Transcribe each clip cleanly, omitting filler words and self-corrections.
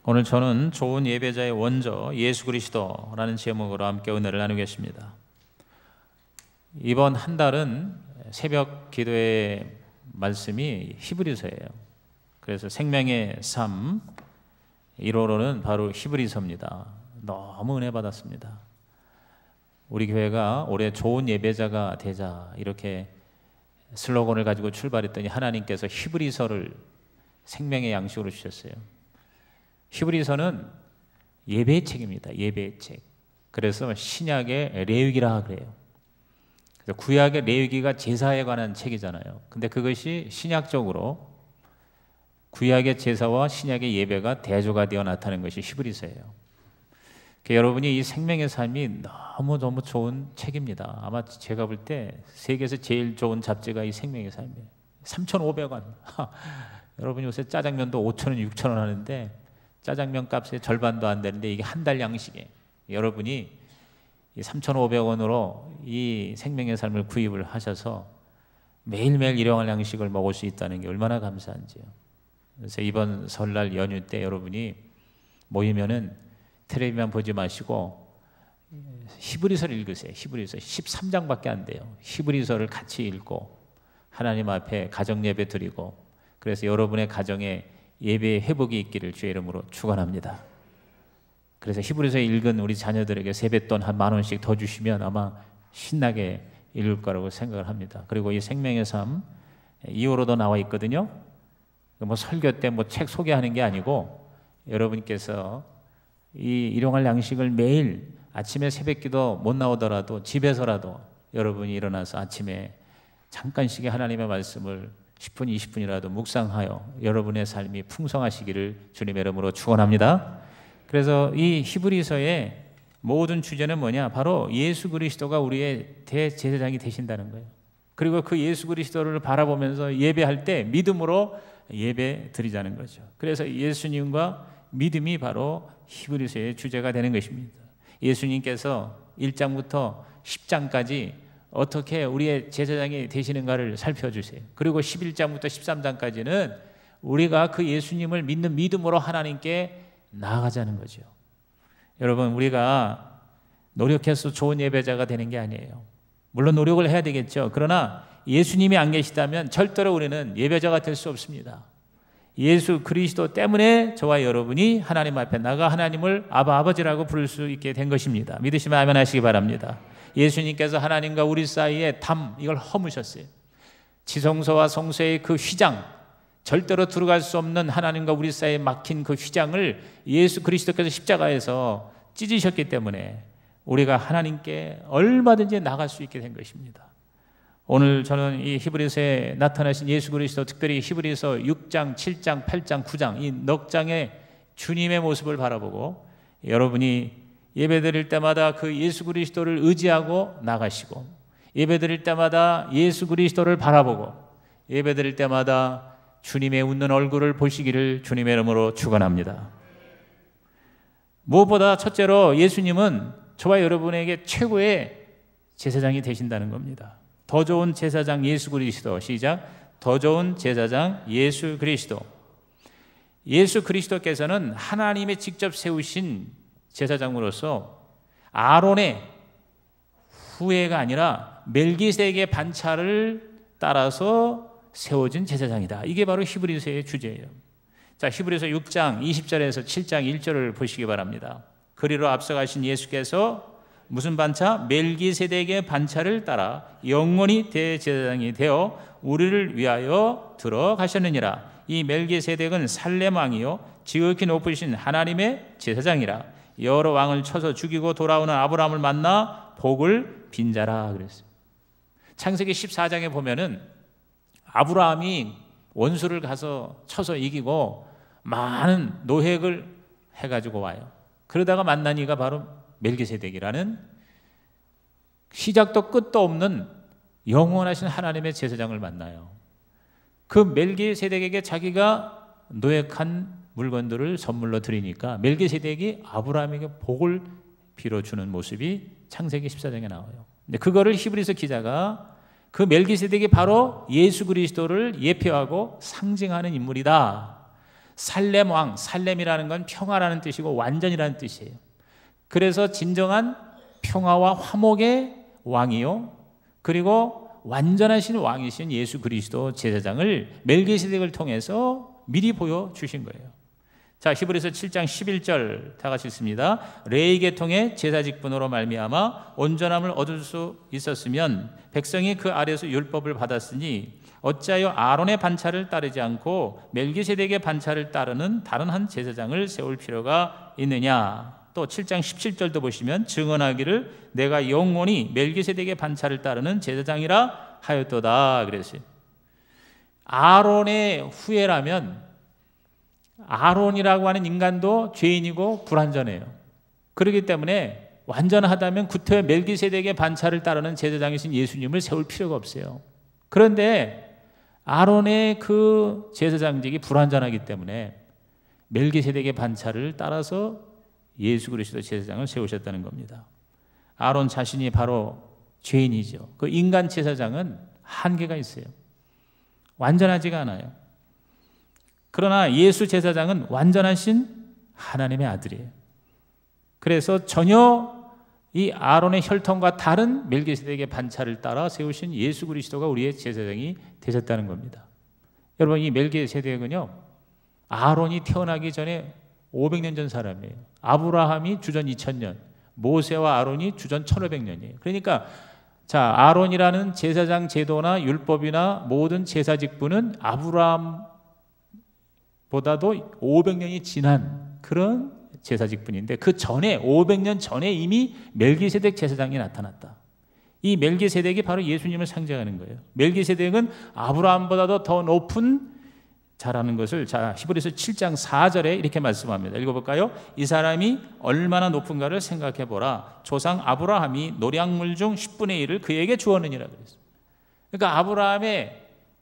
오늘 저는 좋은 예배자의 원조 예수 그리스도라는 제목으로 함께 은혜를 나누겠습니다. 이번 한 달은 새벽 기도의 말씀이 히브리서예요. 그래서 생명의 삶 1호로는 바로 히브리서입니다. 너무 은혜 받았습니다. 우리 교회가 올해 좋은 예배자가 되자 이렇게 슬로건을 가지고 출발했더니 하나님께서 히브리서를 생명의 양식으로 주셨어요. 히브리서는 예배의 책입니다. 예배의 책. 그래서 신약의 레위기라 그래요. 그래서 구약의 레위기가 제사에 관한 책이잖아요. 근데 그것이 신약적으로 구약의 제사와 신약의 예배가 대조가 되어 나타나는 것이 히브리서예요. 여러분이 이 생명의 삶이 너무너무 좋은 책입니다. 아마 제가 볼 때 세계에서 제일 좋은 잡지가 이 생명의 삶이에요. 3,500원. 여러분 요새 짜장면도 5,000원, 6,000원 하는데 짜장면 값의 절반도 안 되는데 이게 한 달 양식이에요. 여러분이 3,500원으로 이 생명의 삶을 구입을 하셔서 매일매일 일용할 양식을 먹을 수 있다는 게 얼마나 감사한지요. 그래서 이번 설날 연휴 때 여러분이 모이면은 텔레비만 보지 마시고 히브리서를 읽으세요. 히브리서 13장밖에 안 돼요. 히브리서를 같이 읽고 하나님 앞에 가정 예배 드리고, 그래서 여러분의 가정에 예배의 회복이 있기를 주의 이름으로 축원합니다. 그래서 히브리서 읽은 우리 자녀들에게 세뱃돈 한 10,000원씩 더 주시면 아마 신나게 읽을 거라고 생각을 합니다. 그리고 이 생명의 삶 2호로도 나와 있거든요. 뭐 설교 때 뭐 책 소개하는 게 아니고 여러분께서 이 일용할 양식을 매일 아침에 새벽기도 못 나오더라도 집에서라도 여러분이 일어나서 아침에 잠깐씩의 하나님의 말씀을 10분, 20분이라도 묵상하여 여러분의 삶이 풍성하시기를 주님의 이름으로 축원합니다. 그래서 이 히브리서의 모든 주제는 뭐냐? 바로 예수 그리스도가 우리의 대제사장이 되신다는 거예요. 그리고 그 예수 그리스도를 바라보면서 예배할 때 믿음으로 예배 드리자는 거죠. 그래서 예수님과 믿음이 바로 히브리서의 주제가 되는 것입니다. 예수님께서 1장부터 10장까지 어떻게 우리의 제사장이 되시는가를 살펴주세요. 그리고 11장부터 13장까지는 우리가 그 예수님을 믿는 믿음으로 하나님께 나아가자는 거죠. 여러분, 우리가 노력해서 좋은 예배자가 되는 게 아니에요. 물론 노력을 해야 되겠죠. 그러나 예수님이 안 계시다면 절대로 우리는 예배자가 될 수 없습니다. 예수 그리스도 때문에 저와 여러분이 하나님 앞에 나가 하나님을 아버지라고 부를 수 있게 된 것입니다. 믿으시면 아멘 하시기 바랍니다. 예수님께서 하나님과 우리 사이에 이걸 허무셨어요. 지성소와 성소의 그 휘장, 절대로 들어갈 수 없는 하나님과 우리 사이에 막힌 그 휘장을 예수 그리스도께서 십자가에서 찢으셨기 때문에 우리가 하나님께 얼마든지 나갈 수 있게 된 것입니다. 오늘 저는 이 히브리서에 나타나신 예수 그리스도, 특별히 히브리서 6장, 7장, 8장, 9장 이 넉 장의 주님의 모습을 바라보고 여러분이 예배드릴 때마다 그 예수 그리스도를 의지하고 나가시고, 예배드릴 때마다 예수 그리스도를 바라보고, 예배드릴 때마다 주님의 웃는 얼굴을 보시기를 주님의 이름으로 축원합니다. 무엇보다 첫째로 예수님은 저와 여러분에게 최고의 제사장이 되신다는 겁니다. 더 좋은 제사장 예수 그리스도. 시작. 더 좋은 제사장 예수 그리스도. 예수 그리스도께서는 하나님이 직접 세우신 제사장으로서 아론의 후예가 아니라 멜기세덱의 반차를 따라서 세워진 제사장이다. 이게 바로 히브리서의 주제예요. 자, 히브리서 6장 20절에서 7장 1절을 보시기 바랍니다. 그리로 앞서가신 예수께서 무슨 반차? 멜기세덱의 반차를 따라 영원히 대제사장이 되어 우리를 위하여 들어가셨느니라. 이 멜기세덱은 살렘 왕이요 지극히 높으신 하나님의 제사장이라. 여러 왕을 쳐서 죽이고 돌아오는 아브라함을 만나 복을 빈자라 그랬어요. 창세기 14장에 보면은 아브라함이 원수를 가서 쳐서 이기고 많은 노획을 해가지고 와요. 그러다가 만난 이가 바로 멜기세덱이라는 시작도 끝도 없는 영원하신 하나님의 제사장을 만나요. 그 멜기세덱에게 자기가 노획한 물건들을 선물로 드리니까 멜기세덱이 아브라함에게 복을 빌어주는 모습이 창세기 14장에 나와요. 근데 그거를 히브리서 기자가 그 멜기세덱이 바로 예수 그리스도를 예표하고 상징하는 인물이다. 살렘 왕, 살렘이라는 건 평화라는 뜻이고 완전이라는 뜻이에요. 그래서 진정한 평화와 화목의 왕이요, 그리고 완전하신 왕이신 예수 그리스도 제사장을 멜기세덱을 통해서 미리 보여주신 거예요. 자, 히브리서 7장 11절 다 같이 읽습니다. 레위 계통의 제사 직분으로 말미암아 온전함을 얻을 수 있었으면 백성이 그 아래에서 율법을 받았으니 어찌하여 아론의 반차를 따르지 않고 멜기세덱의 반차를 따르는 다른 한 제사장을 세울 필요가 있느냐. 또 7장 17절도 보시면 증언하기를 내가 영원히 멜기세덱의 반차를 따르는 제사장이라 하였도다 그랬어요. 아론의 후예라면 아론이라고 하는 인간도 죄인이고 불완전해요. 그렇기 때문에 완전하다면 구토의 멜기세덱의 반차를 따르는 제사장이신 예수님을 세울 필요가 없어요. 그런데 아론의 그 제사장직이 불완전하기 때문에 멜기세덱의 반차를 따라서 예수 그리스도 제사장을 세우셨다는 겁니다. 아론 자신이 바로 죄인이죠. 그 인간 제사장은 한계가 있어요. 완전하지가 않아요. 그러나 예수 제사장은 완전하신 하나님의 아들이에요. 그래서 전혀 이 아론의 혈통과 다른 멜기세덱의 반차를 따라 세우신 예수 그리스도가 우리의 제사장이 되셨다는 겁니다. 여러분, 이 멜기세덱은요, 아론이 태어나기 전에 500년 전 사람이에요. 아브라함이 주전 2000년, 모세와 아론이 주전 1500년이에요. 그러니까 자, 아론이라는 제사장 제도나 율법이나 모든 제사 직분은 아브라함보다도 500년이 지난 그런 제사 직분인데, 그 전에 500년 전에 이미 멜기세덱 제사장이 나타났다. 이 멜기세덱이 바로 예수님을 상징하는 거예요. 멜기세덱은 아브라함보다도 더 높은 자라는 것을, 자, 히브리서 7장 4절에 이렇게 말씀합니다. 읽어볼까요? 이 사람이 얼마나 높은가를 생각해 보라. 조상 아브라함이 노량물 중 10분의 1을 그에게 주었느니라 그랬어요. 그러니까 아브라함의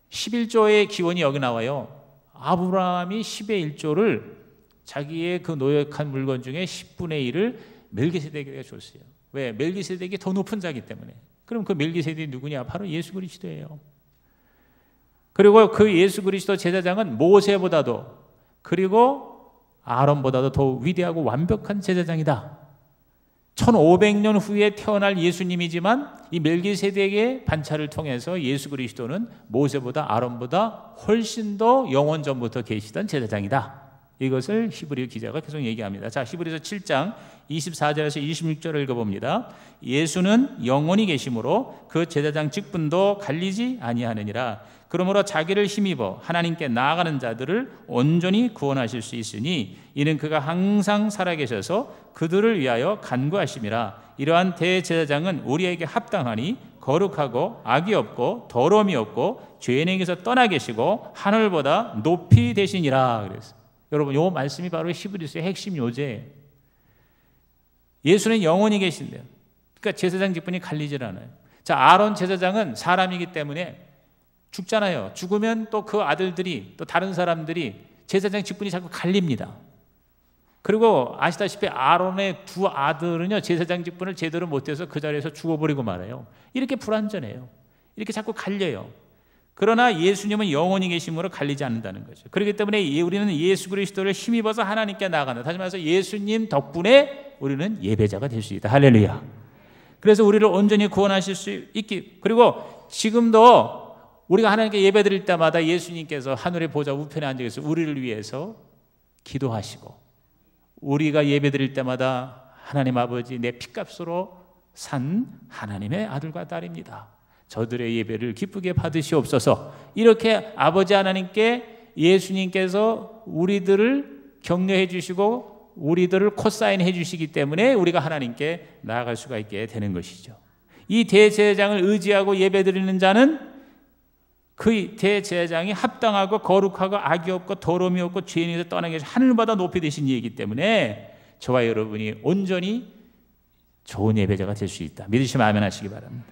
11조의 기원이 여기 나와요. 아브라함이 10의 1조를 자기의 그 노역한 물건 중에 10분의 1을 멜기세덱에게 줬어요. 왜? 멜기세덱이 더 높은 자이기 때문에. 그럼 그 멜기세덱이 누구냐? 바로 예수 그리스도예요. 그리고 그 예수 그리스도 제사장은 모세보다도, 그리고 아론보다도 더 위대하고 완벽한 제사장이다. 1500년 후에 태어날 예수님이지만 이 멜기세덱의 반차를 통해서 예수 그리스도는 모세보다 아론보다 훨씬 더 영원 전부터 계시던 제사장이다. 이것을 히브리 기자가 계속 얘기합니다. 자, 히브리서 7장 24절에서 26절을 읽어봅니다. 예수는 영원히 계심으로 그 제사장 직분도 갈리지 아니하느니라. 그러므로 자기를 힘입어 하나님께 나아가는 자들을 온전히 구원하실 수 있으니 이는 그가 항상 살아계셔서 그들을 위하여 간구하심이라. 이러한 대제사장은 우리에게 합당하니 거룩하고 악이 없고 더러움이 없고 죄인에게서 떠나 계시고 하늘보다 높이 되시니라. 그랬어요. 여러분, 이 말씀이 바로 히브리서의 핵심 요제예요. 예수는 영원히 계신대요. 그러니까 제사장 직분이 갈리질 않아요. 자, 아론 제사장은 사람이기 때문에 죽잖아요. 죽으면 또 그 아들들이, 또 다른 사람들이 제사장 직분이 자꾸 갈립니다. 그리고 아시다시피 아론의 두 아들은요, 제사장 직분을 제대로 못해서 그 자리에서 죽어버리고 말아요. 이렇게 불완전해요. 이렇게 자꾸 갈려요. 그러나 예수님은 영원히 계심으로 갈리지 않는다는 거죠. 그렇기 때문에 우리는 예수 그리스도를 힘입어서 하나님께 나아간다. 다시 말해서 예수님 덕분에 우리는 예배자가 될 수 있다. 할렐루야. 그래서 우리를 온전히 구원하실 수 있기, 그리고 지금도 우리가 하나님께 예배드릴 때마다 예수님께서 하늘의 보좌 우편에 앉아 계셔서 우리를 위해서 기도하시고, 우리가 예배드릴 때마다 하나님 아버지, 내 피값으로 산 하나님의 아들과 딸입니다. 저들의 예배를 기쁘게 받으시옵소서. 이렇게 아버지 하나님께 예수님께서 우리들을 격려해 주시고 우리들을 코사인해 주시기 때문에 우리가 하나님께 나아갈 수가 있게 되는 것이죠. 이 대제사장을 의지하고 예배드리는 자는 그 대제사장이 합당하고 거룩하고 악이 없고 더러움이 없고 죄인에서 떠나게 하신 하늘보다 높이 되신 이이기 때문에 저와 여러분이 온전히 좋은 예배자가 될 수 있다. 믿으시면 아멘 하시기 바랍니다.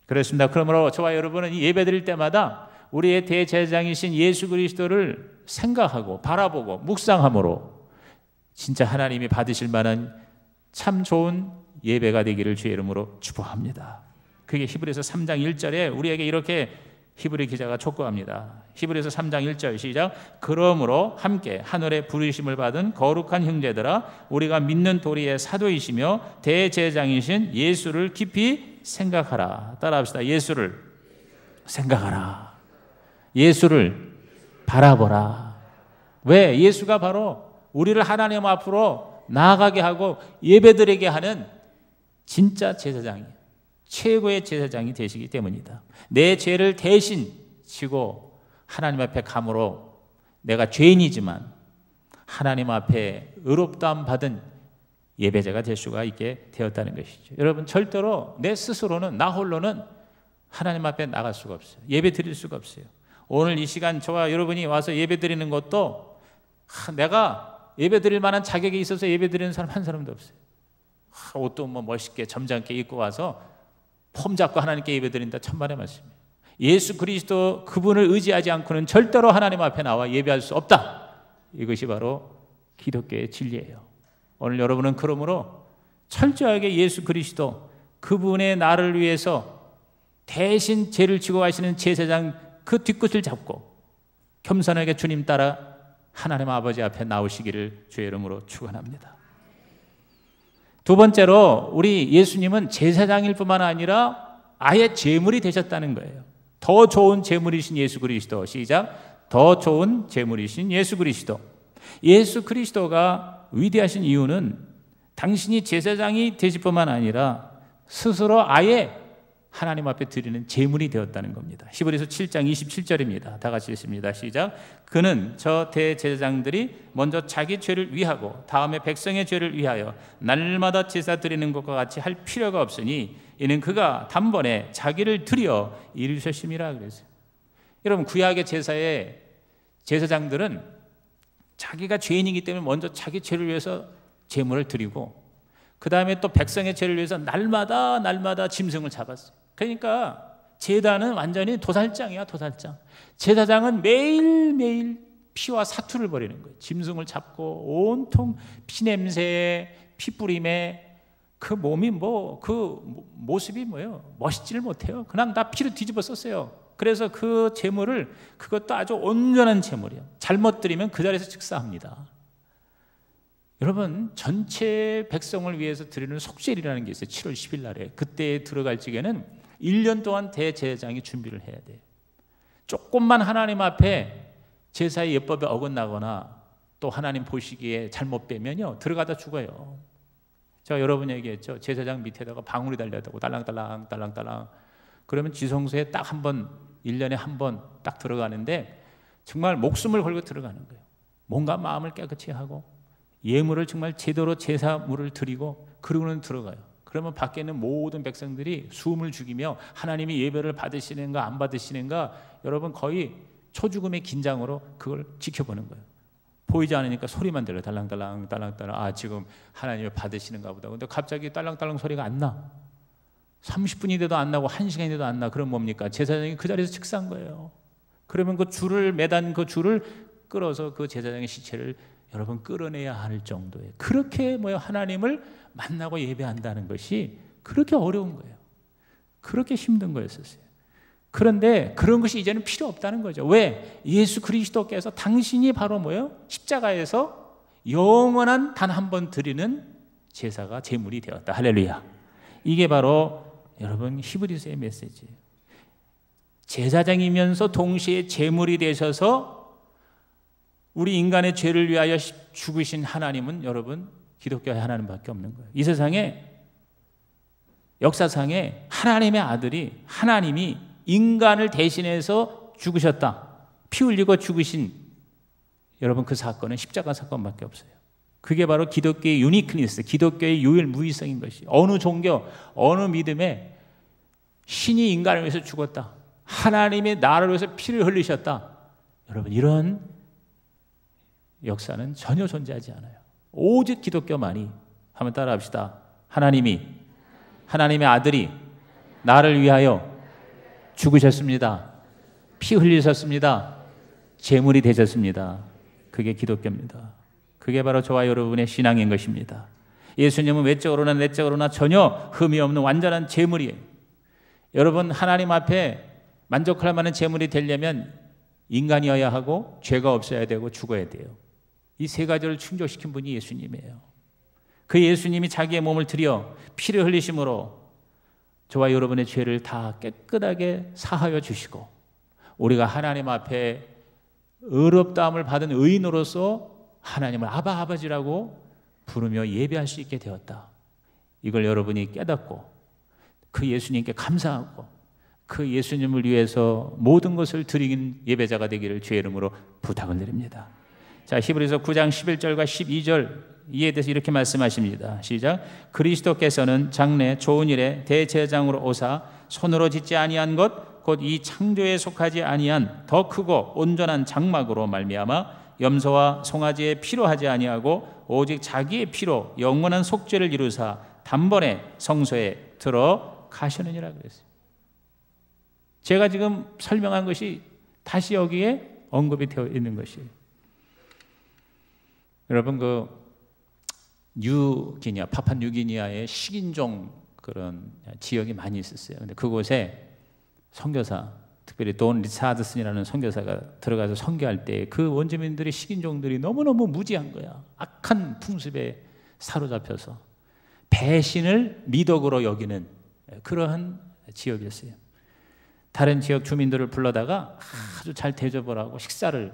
그렇습니다. 그러므로 저와 여러분은 이 예배드릴 때마다 우리의 대제사장이신 예수 그리스도를 생각하고 바라보고 묵상함으로 진짜 하나님이 받으실 만한 참 좋은 예배가 되기를 주의 이름으로 축복합니다. 그게 히브리서 3장 1절에 우리에게 이렇게 히브리 기자가 촉구합니다. 히브리서 3장 1절 시작. 그러므로 함께 하늘의 부르심을 받은 거룩한 형제들아, 우리가 믿는 도리의 사도이시며 대제사장이신 예수를 깊이 생각하라. 따라합시다. 예수를 생각하라. 예수를 바라보라. 왜? 예수가 바로 우리를 하나님 앞으로 나아가게 하고 예배드리게 하는 진짜 제사장이에요. 최고의 제사장이 되시기 때문이다. 내 죄를 대신 지고 하나님 앞에 감으로 내가 죄인이지만 하나님 앞에 의롭다함 받은 예배자가 될 수가 있게 되었다는 것이죠. 여러분, 절대로 내 스스로는, 나 홀로는 하나님 앞에 나갈 수가 없어요. 예배 드릴 수가 없어요. 오늘 이 시간 저와 여러분이 와서 예배 드리는 것도 내가 예배 드릴 만한 자격이 있어서 예배 드리는 사람 한 사람도 없어요. 옷도 뭐 멋있게 점잖게 입고 와서 폼 잡고 하나님께 예배 드린다. 천만의 말씀이에요. 예수 그리스도 그분을 의지하지 않고는 절대로 하나님 앞에 나와 예배할 수 없다. 이것이 바로 기독교의 진리예요. 오늘 여러분은 그러므로 철저하게 예수 그리스도 그분의 나를 위해서 대신 죄를 지고 가시는 제사장 그 뒤끝을 잡고 겸손하게 주님 따라 하나님 아버지 앞에 나오시기를 주의 이름으로 축원합니다. 두 번째로 우리 예수님은 제사장일 뿐만 아니라 아예 제물이 되셨다는 거예요. 더 좋은 제물이신 예수 그리스도. 시작. 더 좋은 제물이신 예수 그리스도. 예수 그리스도가 위대하신 이유는 당신이 제사장이 되실 뿐만 아니라 스스로 아예 하나님 앞에 드리는 제물이 되었다는 겁니다. 히브리서 7장 27절입니다. 다 같이 읽습니다. 시작. 그는 저 대제사장들이 먼저 자기 죄를 위하고 다음에 백성의 죄를 위하여 날마다 제사 드리는 것과 같이 할 필요가 없으니 이는 그가 단번에 자기를 드려 이루셨음이라 그랬어요. 여러분, 구약의 제사의 제사장들은 자기가 죄인이기 때문에 먼저 자기 죄를 위해서 제물을 드리고 그 다음에 또 백성의 죄를 위해서 날마다 짐승을 잡았어요. 그러니까 제단은 완전히 도살장이야, 도살장. 제사장은 매일매일 피와 사투를 벌이는 거예요. 짐승을 잡고 온통 피냄새에 피뿌림에 그 몸이 그 모습이 뭐예요? 멋있지를 못해요. 그냥 다 피를 뒤집어 썼어요. 그래서 그 제물을, 그것도 아주 온전한 제물이에요. 잘못 드리면 그 자리에서 즉사합니다. 여러분, 전체 백성을 위해서 드리는 속죄일이라는 게 있어요. 7월 10일 날에. 그때에 들어갈 적에는 1년 동안 대제사장이 준비를 해야 돼요. 조금만 하나님 앞에 제사의 예법에 어긋나거나 또 하나님 보시기에 잘못 빼면요, 들어가다 죽어요. 제가 여러분 얘기했죠. 제사장 밑에다가 방울이 달려다고 딸랑딸랑 그러면 지성소에 딱 한 번, 1년에 한 번 딱 들어가는데 정말 목숨을 걸고 들어가는 거예요. 뭔가 마음을 깨끗이 하고 예물을 정말 제대로 제사물을 드리고 그러고는 들어가요. 그러면 밖에 있는 모든 백성들이 숨을 죽이며 하나님이 예배를 받으시는가 안 받으시는가, 여러분 거의 초죽음의 긴장으로 그걸 지켜보는 거예요. 보이지 않으니까 소리만 들려요. 달랑달랑 아, 지금 하나님이 받으시는가 보다. 근데 갑자기 딸랑딸랑 소리가 안 나. 30분이 돼도 안 나고 1시간이 돼도 안 나. 그럼 뭡니까? 제사장이 그 자리에서 즉사한 거예요. 그러면 그 줄을 매단 그 줄을 끌어서 그 제사장의 시체를 여러분 끌어내야 할 정도에, 그렇게 하나님을 만나고 예배한다는 것이 그렇게 어려운 거예요. 그렇게 힘든 거였었어요. 그런데 그런 것이 이제는 필요 없다는 거죠. 왜? 예수 그리스도께서 당신이 바로 십자가에서 영원한 단 한 번 드리는 제사가 제물이 되었다. 할렐루야. 이게 바로 여러분 히브리서의 메시지예요. 제사장이면서 동시에 제물이 되셔서 우리 인간의 죄를 위하여 죽으신 하나님은 여러분 기독교의 하나님밖에 없는 거예요. 이 세상에 역사상에 하나님의 아들이, 하나님이 인간을 대신해서 죽으셨다, 피 흘리고 죽으신 여러분 그 사건은 십자가 사건밖에 없어요. 그게 바로 기독교의 유니크니스, 기독교의 유일무이성인 것이, 어느 종교, 어느 믿음에 신이 인간을 위해서 죽었다, 하나님의 나를 위해서 피를 흘리셨다, 여러분 이런 역사는 전혀 존재하지 않아요. 오직 기독교만이. 한번 따라합시다. 하나님의 아들이 나를 위하여 죽으셨습니다. 피 흘리셨습니다. 제물이 되셨습니다. 그게 기독교입니다. 그게 바로 저와 여러분의 신앙인 것입니다. 예수님은 외적으로나 내적으로나 전혀 흠이 없는 완전한 제물이에요. 여러분 하나님 앞에 만족할 만한 재물이 되려면 인간이어야 하고 죄가 없어야 되고 죽어야 돼요. 이 세 가지를 충족시킨 분이 예수님이에요. 그 예수님이 자기의 몸을 들여 피를 흘리심으로 저와 여러분의 죄를 다 깨끗하게 사하여 주시고 우리가 하나님 앞에 의롭다함을 받은 의인으로서 하나님을 아바 아버지라고 부르며 예배할 수 있게 되었다. 이걸 여러분이 깨닫고 그 예수님께 감사하고 그 예수님을 위해서 모든 것을 드리는 예배자가 되기를 주의 이름으로 부탁을 드립니다. 자, 히브리서 9장 11절과 12절 이에 대해서 이렇게 말씀하십니다. 시작. 그리스도께서는 장래 좋은 일에 대제사장으로 오사 손으로 짓지 아니한 것 곧 이 창조에 속하지 아니한 더 크고 온전한 장막으로 말미암아 염소와 송아지의 피로 하지 아니하고 오직 자기의 피로 영원한 속죄를 이루사 단번에 성소에 들어가시느니라 그랬어요. 제가 지금 설명한 것이 다시 여기에 언급이 되어 있는 것이에요. 여러분 그 뉴기니아, 파푸아뉴기니아의 식인종 그런 지역이 많이 있었어요. 근데 그곳에 선교사, 특별히 돈 리차드슨이라는 선교사가 들어가서 선교할 때 그 원주민들의 식인종들이 너무너무 무지한 거야. 악한 풍습에 사로잡혀서 배신을 미덕으로 여기는 그러한 지역이었어요. 다른 지역 주민들을 불러다가 아주 잘 대접을 하고 식사를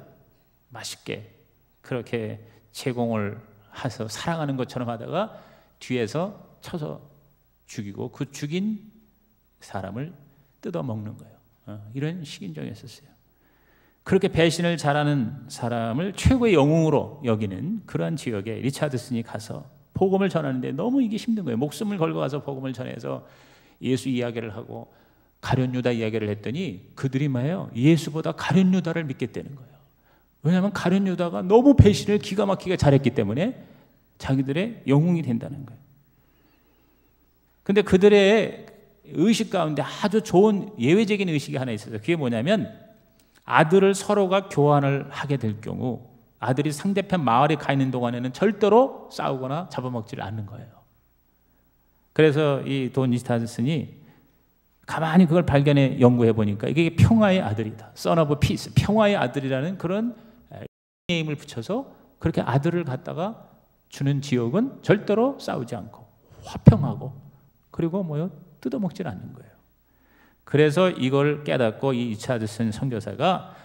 맛있게 그렇게 제공을 해서 사랑하는 것처럼 하다가 뒤에서 쳐서 죽이고 그 죽인 사람을 뜯어먹는 거예요. 이런 식인종이었어요. 그렇게 배신을 잘하는 사람을 최고의 영웅으로 여기는 그러한 지역에 리차드슨이 가서 복음을 전하는데 너무 이게 힘든 거예요. 목숨을 걸고 가서 복음을 전해서 예수 이야기를 하고 가룟 유다 이야기를 했더니 그들이 뭐예요? 예수보다 가룟 유다를 믿겠다는 거예요. 왜냐하면 가룟 유다가 너무 배신을 기가 막히게 잘했기 때문에 자기들의 영웅이 된다는 거예요. 근데 그들의 의식 가운데 아주 좋은 예외적인 의식이 하나 있어요. 그게 뭐냐면 아들을 서로가 교환을 하게 될 경우 아들이 상대편 마을에 가 있는 동안에는 절대로 싸우거나 잡아먹지를 않는 거예요. 그래서 이 돈 리차드슨이 가만히 그걸 발견해 연구해 보니까 이게 평화의 아들이다. Son of Peace, 평화의 아들이라는 그런 네임을 붙여서 그렇게 아들을 갖다가 주는 지역은 절대로 싸우지 않고 화평하고 그리고 뭐요? 뜯어먹질 않는 거예요. 그래서 이걸 깨닫고 이 리차드슨 선교사가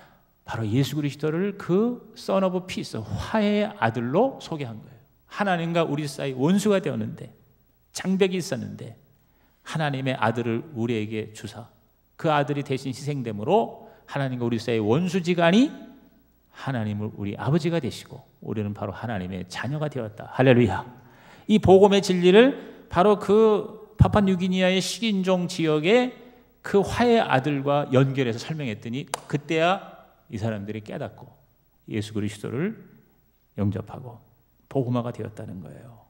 바로 예수 그리스도를 그 Son of Peace, 화해의 아들로 소개한 거예요. 하나님과 우리 사이 원수가 되었는데 장벽이 있었는데 하나님의 아들을 우리에게 주사 그 아들이 대신 희생됨으로 하나님과 우리 사이의 원수지간이 하나님을 우리 아버지가 되시고 우리는 바로 하나님의 자녀가 되었다. 할렐루야. 이 복음의 진리를 바로 그 파푸아뉴기니아의 식인종 지역의 그 화해의 아들과 연결해서 설명했더니 그때야 이 사람들이 깨닫고 예수 그리스도를 영접하고 복음화가 되었다는 거예요.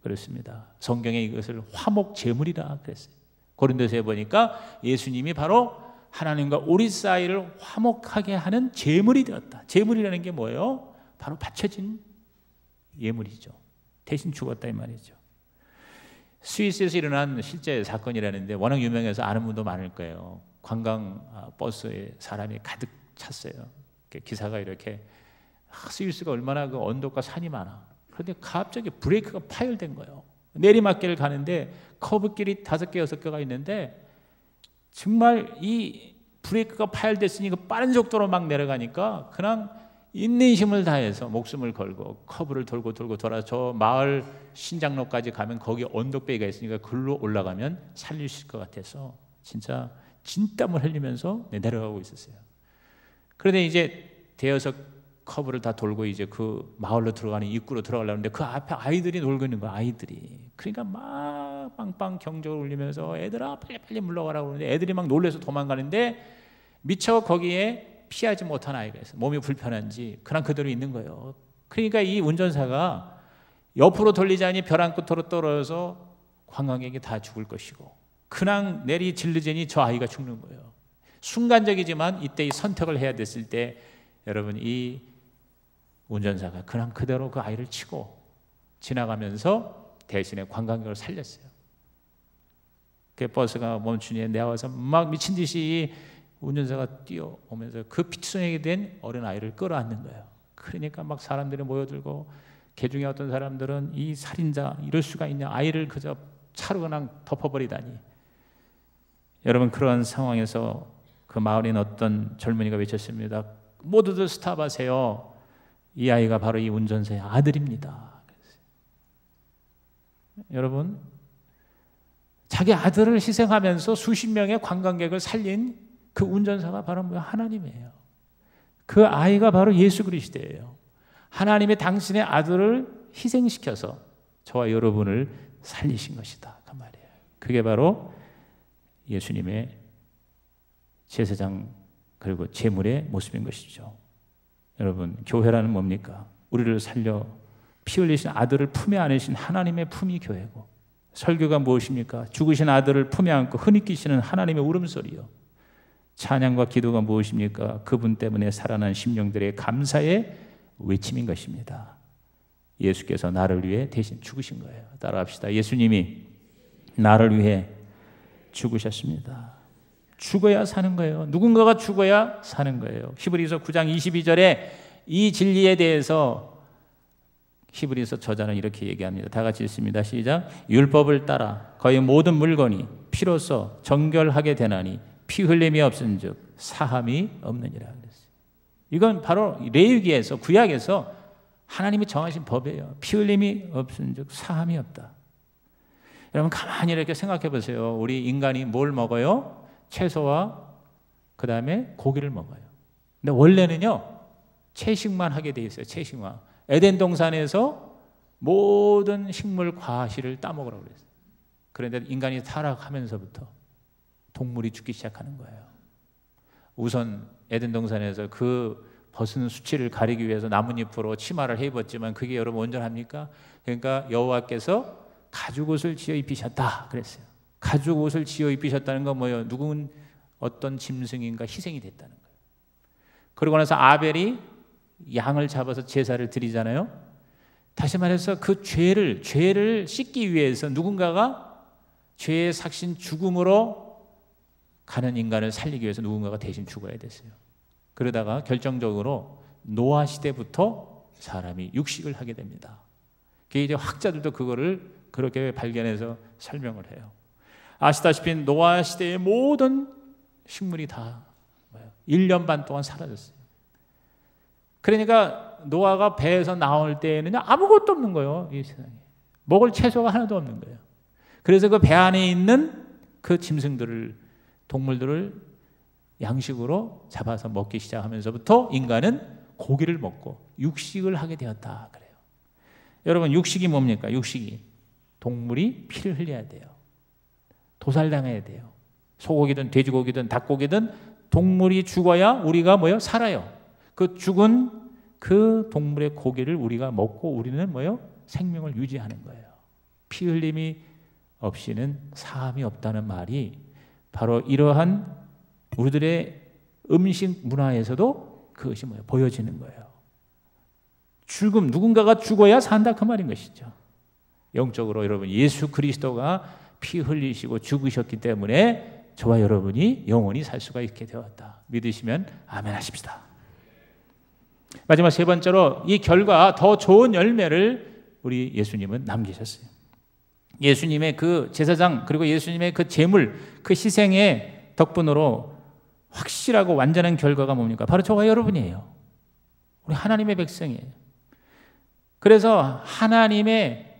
그렇습니다. 성경에 이것을 화목 제물이라 그랬어요. 고린도서에 보니까 예수님이 바로 하나님과 우리 사이를 화목하게 하는 제물이 되었다. 제물이라는 게 뭐예요? 바로 바쳐진 예물이죠. 대신 죽었다 이 말이죠. 스위스에서 일어난 실제 사건이라는데 워낙 유명해서 아는 분도 많을 거예요. 관광 버스에 사람이 가득 찼어요. 기사가 이렇게 스위스가 얼마나 그 언덕과 산이 많아. 그런데 갑자기 브레이크가 파열된 거예요. 내리막길을 가는데 커브길이 5개, 6개가 있는데 정말 이 브레이크가 파열됐으니 그 빠른 속도로 막 내려가니까 그냥 인내심을 다해서 목숨을 걸고 커브를 돌고 돌아서 저 마을 신장로까지 가면 거기 언덕배기가 있으니까 글로 올라가면 살릴 수 있을 것 같아서 진짜 진땀을 흘리면서 내려가고 있었어요. 그런데 이제 대여섯 커브를 다 돌고 이제 그 마을로 들어가는 입구로 들어가려는데 그 앞에 아이들이 놀고 있는 거야. 아이들이. 그러니까 막 빵빵 경적을 울리면서 애들아 빨리 물러가라고 그러는데 애들이 막 놀래서 도망가는데 미처 거기에 피하지 못한 아이가 있어요. 몸이 불편한지 그냥 그대로 있는 거예요. 그러니까 이 운전사가 옆으로 돌리자니 벼랑 끝으로 떨어져서 관광객이 다 죽을 것이고 그냥 내리 질르자니 저 아이가 죽는 거예요. 순간적이지만 이때 이 선택을 해야 됐을 때 여러분 이 운전사가 그냥 그대로 그 아이를 치고 지나가면서 대신에 관광객을 살렸어요. 그 버스가 멈추니 내와서 막 미친 듯이 운전사가 뛰어오면서 그 피투성이게 된 어린아이를 끌어안는 거예요. 그러니까 막 사람들이 모여들고, 개중에 어떤 사람들은 이 살인자 이럴 수가 있냐, 아이를 그저 차로 그냥 덮어버리다니. 여러분, 그러한 상황에서 그 마을에 있는 어떤 젊은이가 외쳤습니다. 모두들 스탑하세요. 이 아이가 바로 이 운전사의 아들입니다. 여러분, 자기 아들을 희생하면서 수십 명의 관광객을 살린 그 운전사가 바로 하나님이에요. 그 아이가 바로 예수 그리스도예요. 하나님이 당신의 아들을 희생시켜서 저와 여러분을 살리신 것이다, 그 말이에요. 그게 바로 예수님의 제사장 그리고 제물의 모습인 것이죠. 여러분, 교회라는 뭡니까? 우리를 살려 피 흘리신 아들을 품에 안으신 하나님의 품이 교회고, 설교가 무엇입니까? 죽으신 아들을 품에 안고 흐느끼시는 하나님의 울음소리요. 찬양과 기도가 무엇입니까? 그분 때문에 살아난 심령들의 감사의 외침인 것입니다. 예수께서 나를 위해 대신 죽으신 거예요. 따라합시다. 예수님이 나를 위해 죽으셨습니다. 죽어야 사는 거예요. 누군가가 죽어야 사는 거예요. 히브리서 9장 22절에 이 진리에 대해서 히브리서 저자는 이렇게 얘기합니다. 다 같이 읽습니다. 시작. 율법을 따라 거의 모든 물건이 피로써 정결하게 되나니 피 흘림이 없은즉 사함이 없느니라 그랬어요. 이건 바로 레위기에서, 구약에서 하나님이 정하신 법이에요. 피 흘림이 없은즉 사함이 없다. 여러분, 가만히 이렇게 생각해 보세요. 우리 인간이 뭘 먹어요? 채소와 그 다음에 고기를 먹어요. 근데 원래는요, 채식만 하게 돼 있어요. 채식만. 에덴 동산에서 모든 식물 과실을 따먹으라고 그랬어요. 그런데 인간이 타락하면서부터 동물이 죽기 시작하는 거예요. 우선 에덴 동산에서 그 벗은 수치를 가리기 위해서 나뭇잎으로 치마를 해 입었지만 그게 여러분 온전합니까? 그러니까 여호와께서 가죽 옷을 지어 입히셨다 그랬어요. 가죽 옷을 지어 입히셨다는 건 뭐예요? 누군 어떤 짐승인가 희생이 됐다는 거예요. 그러고 나서 아벨이 양을 잡아서 제사를 드리잖아요. 다시 말해서 그 죄를 씻기 위해서 누군가가 죄의 삭신 죽음으로 가는 인간을 살리기 위해서 누군가가 대신 죽어야 됐어요. 그러다가 결정적으로 노아 시대부터 사람이 육식을 하게 됩니다. 이제 학자들도 그거를 그렇게 발견해서 설명을 해요. 아시다시피 노아 시대의 모든 식물이 다 1년 반 동안 사라졌어요. 그러니까 노아가 배에서 나올 때에는 아무것도 없는 거예요. 이 세상에 먹을 채소가 하나도 없는 거예요. 그래서 그 배 안에 있는 그 짐승들을, 동물들을 양식으로 잡아서 먹기 시작하면서부터 인간은 고기를 먹고 육식을 하게 되었다 그래요. 여러분, 육식이 뭡니까? 육식이 동물이 피를 흘려야 돼요. 도살당해야 돼요. 소고기든 돼지고기든 닭고기든 동물이 죽어야 우리가 뭐요? 살아요. 그 죽은 그 동물의 고기를 우리가 먹고 우리는 뭐요? 생명을 유지하는 거예요. 피 흘림이 없이는 사함이 없다는 말이 바로 이러한 우리들의 음식 문화에서도 그것이 뭐예요? 보여지는 거예요. 죽음, 누군가가 죽어야 산다 그 말인 것이죠. 영적으로 여러분, 예수 그리스도가 피 흘리시고 죽으셨기 때문에 저와 여러분이 영원히 살 수가 있게 되었다. 믿으시면 아멘 하십시다. 마지막 세 번째로 이 결과 더 좋은 열매를 우리 예수님은 남기셨어요. 예수님의 그 제사장 그리고 예수님의 그 제물, 그 희생의 덕분으로 확실하고 완전한 결과가 뭡니까? 바로 저와 여러분이에요. 우리 하나님의 백성이에요. 그래서 하나님의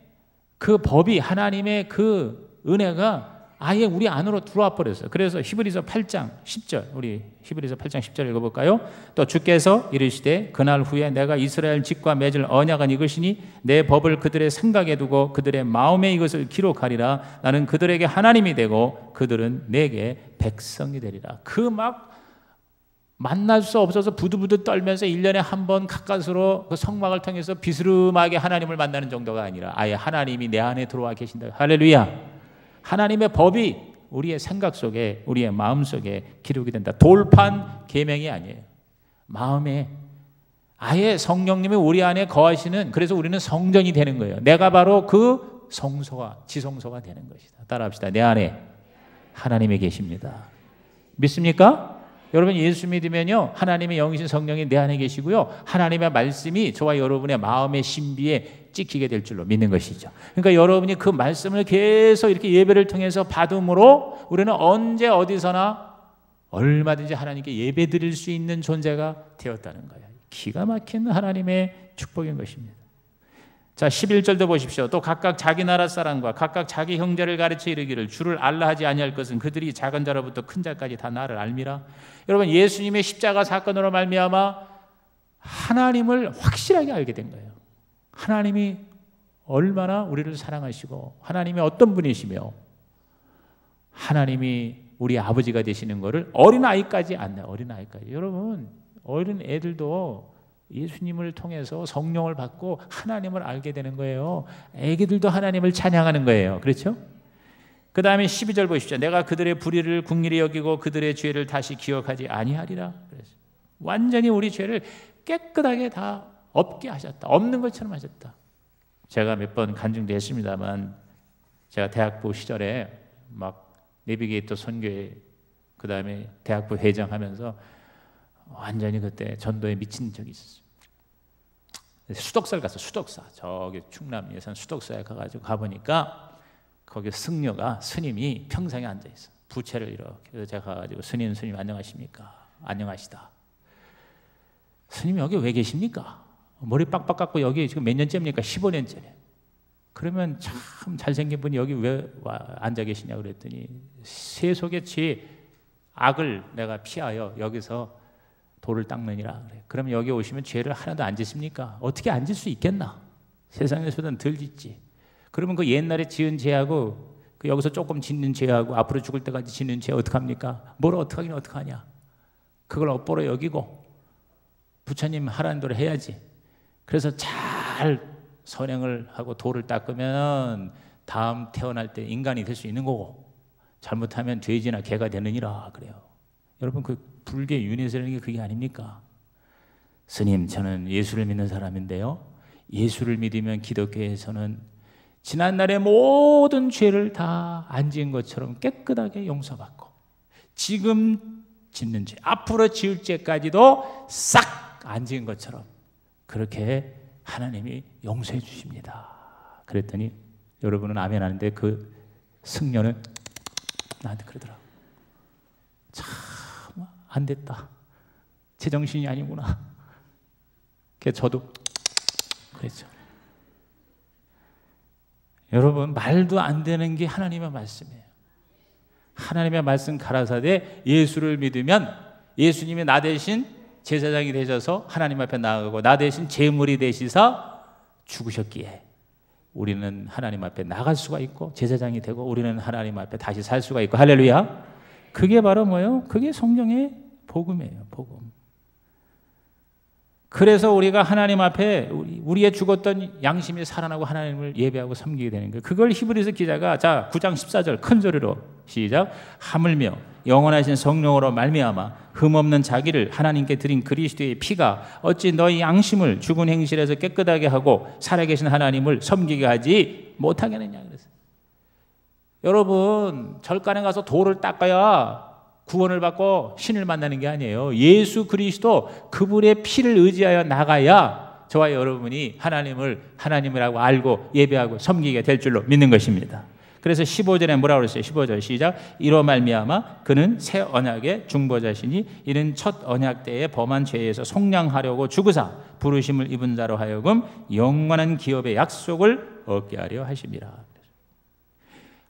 그 법이, 하나님의 그 은혜가 아예 우리 안으로 들어와 버렸어요. 그래서 히브리서 8장 10절, 우리 히브리서 8장 10절 읽어볼까요? 또 주께서 이르시되 그날 후에 내가 이스라엘 집과 맺을 언약은 이것이니 내 법을 그들의 생각에 두고 그들의 마음에 이것을 기록하리라. 나는 그들에게 하나님이 되고 그들은 내게 백성이 되리라. 그 막 만날 수 없어서 부들부들 떨면서 1년에 한 번 가까스로 그 성막을 통해서 비스름하게 하나님을 만나는 정도가 아니라 아예 하나님이 내 안에 들어와 계신다. 할렐루야. 하나님의 법이 우리의 생각 속에, 우리의 마음 속에 기록이 된다. 돌판 계명이 아니에요. 마음에 아예 성령님이 우리 안에 거하시는, 그래서 우리는 성전이 되는 거예요. 내가 바로 그 성소가, 지성소가 되는 것이다. 따라합시다. 내 안에 하나님이 계십니다. 믿습니까? 여러분 예수 믿으면요 하나님의 영이신 성령이 내 안에 계시고요 하나님의 말씀이 저와 여러분의 마음의 신비에 찍히게 될 줄로 믿는 것이죠. 그러니까 여러분이 그 말씀을 계속 이렇게 예배를 통해서 받음으로 우리는 언제 어디서나 얼마든지 하나님께 예배 드릴 수 있는 존재가 되었다는 거예요. 기가 막힌 하나님의 축복인 것입니다. 자 11절도 보십시오. 또 각각 자기 나라 사람과 각각 자기 형제를 가르쳐 이르기를 주를 알라 하지 아니할 것은 그들이 작은 자로부터 큰 자까지 다 나를 알미라. 여러분 예수님의 십자가 사건으로 말미암아 하나님을 확실하게 알게 된 거예요. 하나님이 얼마나 우리를 사랑하시고 하나님이 어떤 분이시며 하나님이 우리 아버지가 되시는 것을 어린아이까지 안다. 어린아이까지. 여러분 어린 애들도 예수님을 통해서 성령을 받고 하나님을 알게 되는 거예요. 애기들도 하나님을 찬양하는 거예요. 그렇죠? 그 다음에 12절 보십시오. 내가 그들의 불의를 긍휼히 여기고 그들의 죄를 다시 기억하지 아니하리라. 그래서 완전히 우리 죄를 깨끗하게 다 없게 하셨다. 없는 것처럼 하셨다. 제가 몇 번 간증됐습니다만 제가 대학부 시절에 막 내비게이터 선교회 그 다음에 대학부 회장하면서 완전히 그때 전도에 미친 적이 있었어요. 수덕사를 갔어. 수덕사 저기 충남 예산 수덕사에 가가지고 가보니까 거기 승려가 스님이 평상에 앉아 있어. 부채를 이렇게. 그래서 제가 가가지고 스님 안녕하십니까? 안녕하시다. 스님 여기 왜 계십니까? 머리 빡빡 깎고 여기 지금 몇 년째입니까? 15년째래. 그러면 참 잘생긴 분이 여기 왜 앉아 계시냐 그랬더니 세속의 죄 악을 내가 피하여 여기서 돌을 닦느니라 그래. 그럼 여기 오시면 죄를 하나도 안 짓습니까? 어떻게 안 짓 수 있겠나? 세상에서는 덜 짓지. 그러면 그 옛날에 지은 죄하고 그 여기서 조금 짓는 죄하고 앞으로 죽을 때까지 짓는 죄 어떡합니까? 뭘 어떡하긴 어떡하냐? 그걸 업보로 여기고 부처님 하라는 대로 해야지. 그래서 잘 선행을 하고 돌을 닦으면 다음 태어날 때 인간이 될 수 있는 거고 잘못하면 돼지나 개가 되느니라 그래요. 여러분 그 불교 윤회설이라는 게 그게 아닙니까? 스님 저는 예수를 믿는 사람인데요 예수를 믿으면 기독교에서는 지난날의 모든 죄를 다 안 지은 것처럼 깨끗하게 용서받고 지금 짓는 죄 앞으로 지을 죄까지도 싹 안 지은 것처럼 그렇게 하나님이 용서해 주십니다. 그랬더니 여러분은 아멘 하는데 그 승려는 나한테 그러더라고. 참 안 됐다. 제정신이 아니구나. 그래서 저도 그랬죠. 여러분 말도 안 되는 게 하나님의 말씀이에요. 하나님의 말씀 가라사대 예수를 믿으면 예수님이 나 대신 제사장이 되셔서 하나님 앞에 나아가고 나 대신 제물이 되시사 죽으셨기에 우리는 하나님 앞에 나갈 수가 있고 제사장이 되고 우리는 하나님 앞에 다시 살 수가 있고 할렐루야. 그게 바로 뭐예요? 그게 성경의 복음이에요. 복음. 그래서 우리가 하나님 앞에 우리의 죽었던 양심이 살아나고 하나님을 예배하고 섬기게 되는 거예요. 그걸 히브리서 기자가 자 9장 14절 큰 소리로 시작. 하물며 영원하신 성령으로 말미암아 흠없는 자기를 하나님께 드린 그리스도의 피가 어찌 너희 양심을 죽은 행실에서 깨끗하게 하고 살아계신 하나님을 섬기게 하지 못하겠느냐 그랬어요. 여러분 절간에 가서 돌을 닦아야 구원을 받고 신을 만나는 게 아니에요. 예수 그리스도 그분의 피를 의지하여 나가야 저와 여러분이 하나님을 하나님이라고 알고 예배하고 섬기게 될 줄로 믿는 것입니다. 그래서 15절에 뭐라고 그랬어요? 15절 시작. 이로 말미암아 그는 새 언약의 중보자시니 이는 첫 언약 때에 범한 죄에서 속량하려고 죽으사 부르심을 입은 자로 하여금 영원한 기업의 약속을 얻게 하려 하심이라.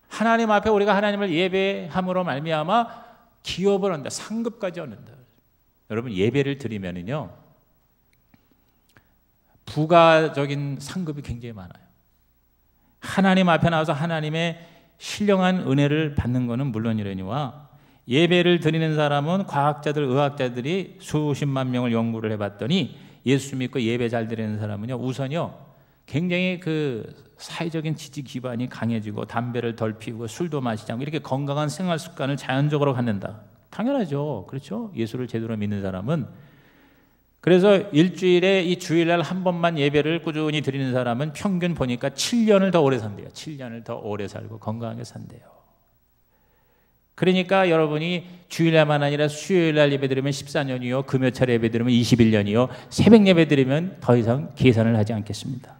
하나님 앞에 우리가 하나님을 예배함으로 말미암아 기업을 얻는다. 상급까지 얻는다. 여러분 예배를 드리면은요 부가적인 상급이 굉장히 많아요. 하나님 앞에 나와서 하나님의 신령한 은혜를 받는 것은 물론이려니와 예배를 드리는 사람은 과학자들, 의학자들이 수십만 명을 연구를 해봤더니 예수 믿고 예배 잘 드리는 사람은요 우선요 굉장히 그 사회적인 지지 기반이 강해지고 담배를 덜 피우고 술도 마시지 않고 이렇게 건강한 생활 습관을 자연적으로 갖는다. 당연하죠. 그렇죠? 예수를 제대로 믿는 사람은. 그래서 일주일에 이 주일날 한 번만 예배를 꾸준히 드리는 사람은 평균 보니까 7년을 더 오래 산대요. 7년을 더 오래 살고 건강하게 산대요. 그러니까 여러분이 주일날만 아니라 수요일날 예배 드리면 14년이요, 금요철 예배 드리면 21년이요, 새벽 예배 드리면 더 이상 계산을 하지 않겠습니다.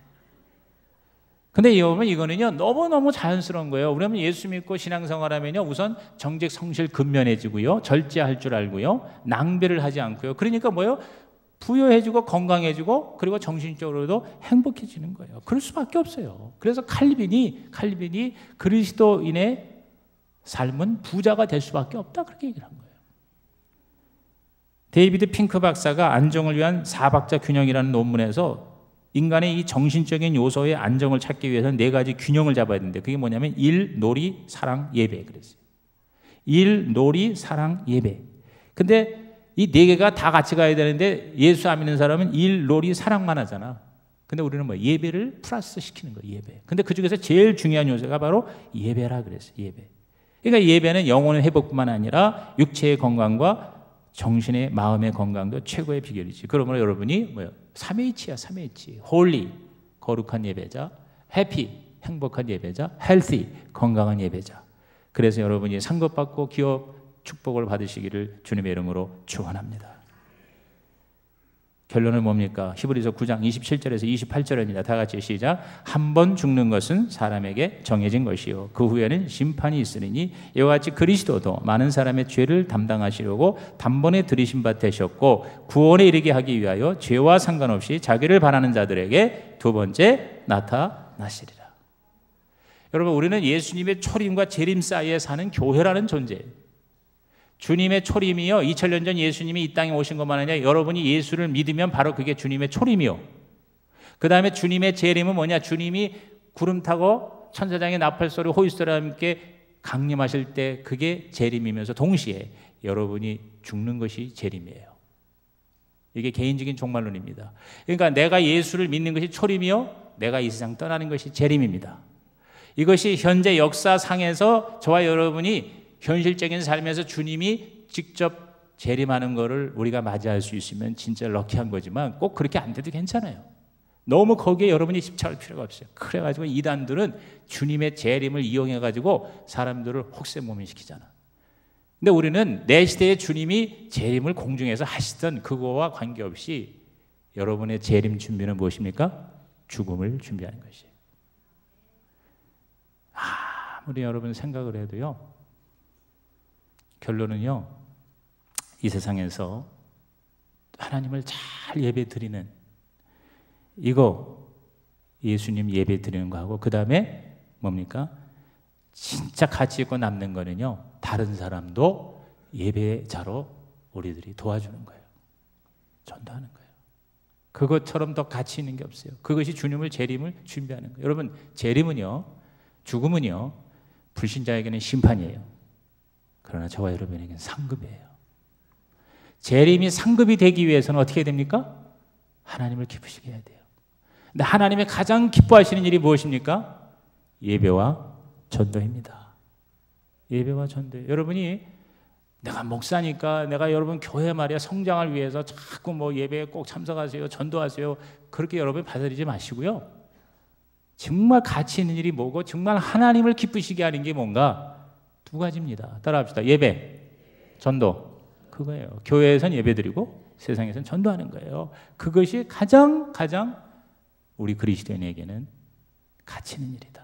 근데 여러분, 이거는요 너무너무 자연스러운 거예요. 우리는 예수 믿고 신앙생활하면요 우선 정직 성실 근면해지고요, 절제할 줄 알고요, 낭비를 하지 않고요. 그러니까 뭐요? 부여해지고 건강해지고 그리고 정신적으로도 행복해지는 거예요. 그럴 수밖에 없어요. 그래서 칼빈이 그리스도인의 삶은 부자가 될 수밖에 없다, 그렇게 얘기를 한 거예요. 데이비드 핑크 박사가 안정을 위한 4박자 균형이라는 논문에서 인간의 이 정신적인 요소의 안정을 찾기 위해서는 4가지 균형을 잡아야 되는데, 그게 뭐냐면 일, 놀이, 사랑, 예배. 그랬어요. 일, 놀이, 사랑, 예배. 근데 이 4개가 다 같이 가야 되는데 예수 안 믿는 사람은 일, 놀이, 사랑만 하잖아. 근데 우리는 뭐 예배를 플러스 시키는 거예요. 예배. 근데 그 중에서 제일 중요한 요소가 바로 예배라 그랬어요. 예배. 그러니까 예배는 영혼의 회복뿐만 아니라 육체의 건강과 정신의 마음의 건강도 최고의 비결이지. 그러므로 여러분이 뭐요? 3H야, 3H. 홀리, 거룩한 예배자, 해피, 행복한 예배자, 헬시, 건강한 예배자. 그래서 여러분이 상급받고 기업 축복을 받으시기를 주님의 이름으로 축원합니다. 결론은 뭡니까? 히브리서 9장 27절에서 28절입니다. 다 같이 시작. 한 번 죽는 것은 사람에게 정해진 것이요 그 후에는 심판이 있으리니 이와 같이 그리스도도 많은 사람의 죄를 담당하시려고 단번에 들이신 바 되셨고 구원에 이르게 하기 위하여 죄와 상관없이 자기를 바라는 자들에게 두 번째 나타나시리라. 여러분, 우리는 예수님의 초림과 재림 사이에 사는 교회라는 존재예요. 주님의 초림이요, 2000년 전 예수님이 이 땅에 오신 것만 아니라 여러분이 예수를 믿으면 바로 그게 주님의 초림이요. 그 다음에 주님의 재림은 뭐냐? 주님이 구름 타고 천사장의 나팔소리 호이소리와 함께 강림하실 때 그게 재림이면서 동시에 여러분이 죽는 것이 재림이에요. 이게 개인적인 종말론입니다. 그러니까 내가 예수를 믿는 것이 초림이요, 내가 이 세상 떠나는 것이 재림입니다. 이것이 현재 역사상에서 저와 여러분이 현실적인 삶에서 주님이 직접 재림하는 것을 우리가 맞이할 수 있으면 진짜 럭키한 거지만 꼭 그렇게 안 돼도 괜찮아요. 너무 거기에 여러분이 집착할 필요가 없어요. 그래가지고 이단들은 주님의 재림을 이용해가지고 사람들을 혹세무민시키잖아. 근데 우리는 내 시대에 주님이 재림을 공중에서 하시던 그거와 관계없이 여러분의 재림 준비는 무엇입니까? 죽음을 준비하는 것이에요. 아무리 여러분 생각을 해도요, 결론은요, 이 세상에서 하나님을 잘 예배 드리는 이거 예수님 예배 드리는 거하고 그 다음에 뭡니까? 진짜 가치 있고 남는 거는요, 다른 사람도 예배자로 우리들이 도와주는 거예요. 전도하는 거예요. 그것처럼 더 가치 있는 게 없어요. 그것이 주님을 재림을 준비하는 거예요. 여러분, 재림은요, 죽음은요, 불신자에게는 심판이에요. 그러나 저와 여러분에게는 상급이에요. 재림이 상급이 되기 위해서는 어떻게 됩니까? 하나님을 기쁘시게 해야 돼요. 근데 하나님이 가장 기뻐하시는 일이 무엇입니까? 예배와 전도입니다. 예배와 전도. 여러분이 내가 목사니까 내가 여러분 교회 말이야 성장을 위해서 자꾸 뭐 예배에 꼭 참석하세요, 전도하세요, 그렇게 여러분 받아들이지 마시고요. 정말 가치 있는 일이 뭐고 정말 하나님을 기쁘시게 하는 게 뭔가? 2가지입니다. 따라합시다. 예배, 전도. 그거예요. 교회에선 예배드리고 세상에선 전도하는 거예요. 그것이 가장 우리 그리스도인에게는 가치 있는 일이다.